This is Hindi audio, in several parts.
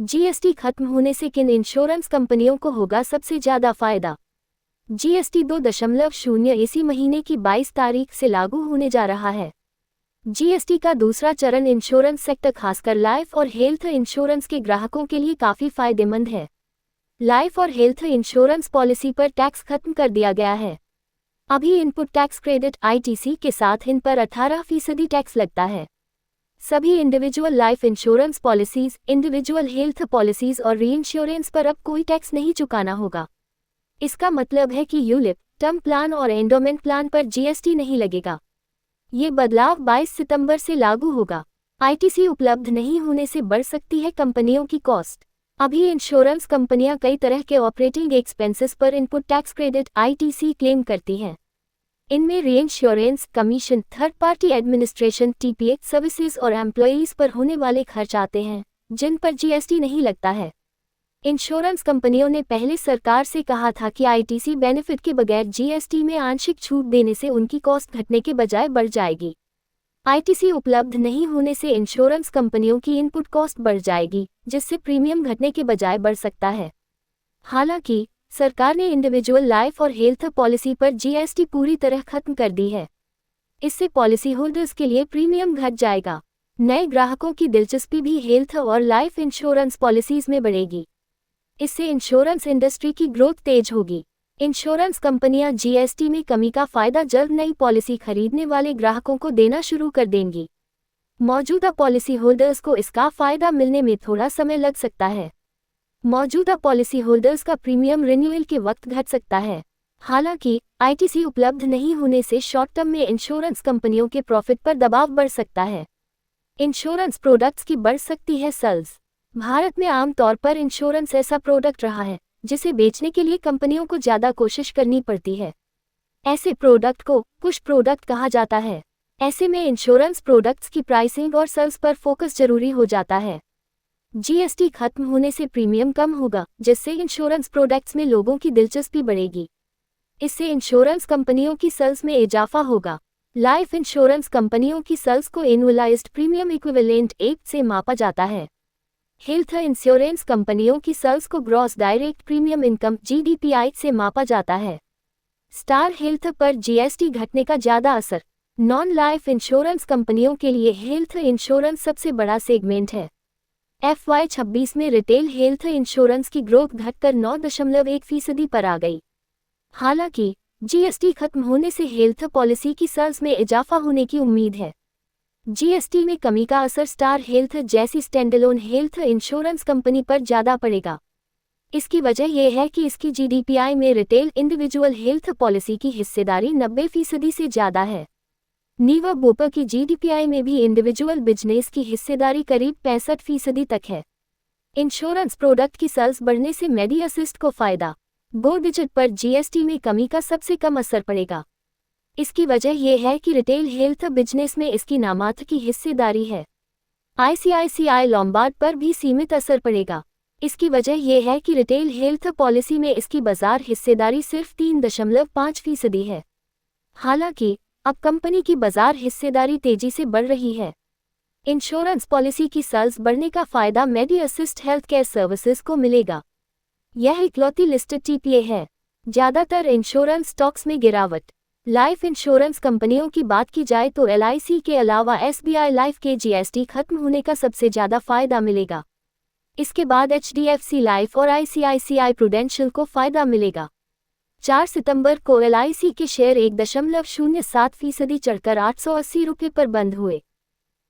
जीएसटी खत्म होने से किन इंश्योरेंस कंपनियों को होगा सबसे ज्यादा फायदा? जीएसटी 2.0 इसी महीने की 22 तारीख से लागू होने जा रहा है। जीएसटी का दूसरा चरण इंश्योरेंस सेक्टर खासकर लाइफ और हेल्थ इंश्योरेंस के ग्राहकों के लिए काफी फायदेमंद है। लाइफ और हेल्थ इंश्योरेंस पॉलिसी पर टैक्स खत्म कर दिया गया है। अभी इनपुट टैक्स क्रेडिट आईटीसी के साथ इन पर 18% टैक्स लगता है। सभी individual life insurance policies, individual health policies और रीइंश्योरेंस पर अब कोई टैक्स नहीं चुकाना होगा। इसका मतलब है कि यूलिप, टर्म प्लान और एंडोमेंट प्लान पर जीएसटी नहीं लगेगा। ये बदलाव 22 सितंबर से लागू होगा। आईटीसी उपलब्ध नहीं होने से बढ़ सकती है कंपनियों की कॉस्ट। अभी इंश्योरेंस कंपनियां कई तरह के ऑपरेटिंग एक्सपेंसेस पर input tax credit ITC claim करती हैं। इनमें reinsurance, commission, third party administration, TPA services और एम्प्लॉयज पर होने वाले खर्च आते हैं, जिन पर जीएसटी नहीं लगता है। इंश्योरेंस कंपनियों ने पहले सरकार से कहा था कि आईटीसी बेनिफिट के बगैर जीएसटी में आंशिक छूट देने से उनकी कॉस्ट घटने के बजाय बढ़ जाएगी। आईटीसी उपलब्ध नहीं होने से इंश्योरेंस कंपनियों की इनपुट कॉस्ट बढ़ जाएगी, जिससे प्रीमियम घटने के बजाय बढ़ सकता है। हालांकि सरकार ने इंडिविजुअल लाइफ और हेल्थ पॉलिसी पर जीएसटी पूरी तरह खत्म कर दी है। इससे पॉलिसी होल्डर्स के लिए प्रीमियम घट जाएगा। नए ग्राहकों की दिलचस्पी भी हेल्थ और लाइफ इंश्योरेंस पॉलिसीज में बढ़ेगी। इससे इंश्योरेंस इंडस्ट्री की ग्रोथ तेज होगी। इंश्योरेंस कंपनियां जीएसटी में कमी का फायदा जल्द नई पॉलिसी खरीदने वाले ग्राहकों को देना शुरू कर देंगी। मौजूदा पॉलिसी होल्डर्स को इसका फायदा मिलने में थोड़ा समय लग सकता है। मौजूदा पॉलिसी होल्डर्स का प्रीमियम रिन्यूअल के वक्त घट सकता है। हालांकि आईटीसी उपलब्ध नहीं होने से शॉर्ट टर्म में इंश्योरेंस कंपनियों के प्रॉफिट पर दबाव बढ़ सकता है। इंश्योरेंस प्रोडक्ट्स की बढ़ सकती है सेल्स। भारत में आमतौर पर इंश्योरेंस ऐसा प्रोडक्ट रहा है जिसे बेचने के लिए कंपनियों को ज़्यादा कोशिश करनी पड़ती है। ऐसे प्रोडक्ट को पुश प्रोडक्ट कहा जाता है। ऐसे में इंश्योरेंस प्रोडक्ट्स की प्राइसिंग और सेल्स पर फोकस जरूरी हो जाता है। जीएसटी खत्म होने से प्रीमियम कम होगा, जिससे इंश्योरेंस प्रोडक्ट्स में लोगों की दिलचस्पी बढ़ेगी। इससे इंश्योरेंस कंपनियों की सेल्स में इजाफा होगा। लाइफ इंश्योरेंस कंपनियों की सेल्स को एनुअलाइज्ड प्रीमियम इक्विवेलेंट एक्ट से मापा जाता है। हेल्थ इंश्योरेंस कंपनियों की सेल्स को gross direct premium income GDPI से मापा जाता है। स्टार हेल्थ पर जीएसटी घटने का ज्यादा असर। नॉन लाइफ इंश्योरेंस कंपनियों के लिए हेल्थ इंश्योरेंस सबसे बड़ा सेगमेंट है। FY26 में रिटेल हेल्थ इंश्योरेंस की ग्रोथ घटकर 9.1% पर आ गई। हालांकि जीएसटी खत्म होने से हेल्थ पॉलिसी की सेल्स में इजाफा होने की उम्मीद है। जीएसटी में कमी का असर स्टार हेल्थ जैसी स्टैंडअलोन हेल्थ इंश्योरेंस कंपनी पर ज्यादा पड़ेगा। इसकी वजह यह है कि इसकी जीडीपीआई में रिटेल इंडिविजुअल हेल्थ पॉलिसी की हिस्सेदारी 90% से ज्यादा है। नीवा बोपर की जीडीपीआई में भी इंडिविजुअल बिजनेस की हिस्सेदारी करीब 65% तक है। इंश्योरेंस प्रोडक्ट की सेल्स बढ़ने से मेडी असिस्ट को फायदा। 2 डिजिट पर जीएसटी में कमी का सबसे कम असर पड़ेगा। इसकी वजह यह है कि रिटेल हेल्थ बिजनेस में इसकी नामात्र की हिस्सेदारी है। आईसीआईसीआई लॉम्बार्ड पर भी सीमित असर पड़ेगा। इसकी वजह यह है कि रिटेल हेल्थ पॉलिसी में इसकी बाजार हिस्सेदारी सिर्फ 3.5% है। हालांकि अब कंपनी की बाजार हिस्सेदारी तेजी से बढ़ रही है। इंश्योरेंस पॉलिसी की सेल्स बढ़ने का फायदा मेडी असिस्ट हेल्थ केयर सर्विसेज को मिलेगा। यह इकलौती लिस्टेड टीपीए है। ज्यादातर इंश्योरेंस स्टॉक्स में गिरावट। लाइफ इंश्योरेंस कंपनियों की बात की जाए तो एलआईसी के अलावा एसबीआई लाइफ के जीएसटी खत्म होने का सबसे ज्यादा फायदा मिलेगा। इसके बाद एचडीएफसी लाइफ और आईसीआईसीआई प्रूडेंशियल को फायदा मिलेगा। 4 सितंबर को एलआईसी के शेयर 1.07% चढ़कर 880 रुपये पर बंद हुए।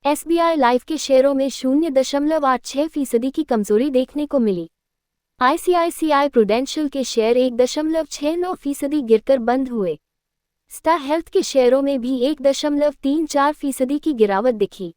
एसबीआई लाइफ के शेयरों में 0.86% की कमजोरी देखने को मिली। आईसीआईसीआई प्रूडेंशियल के शेयर 1.69% गिरकर बंद हुए। स्टार हेल्थ के शेयरों में भी 1.34% की गिरावट दिखी।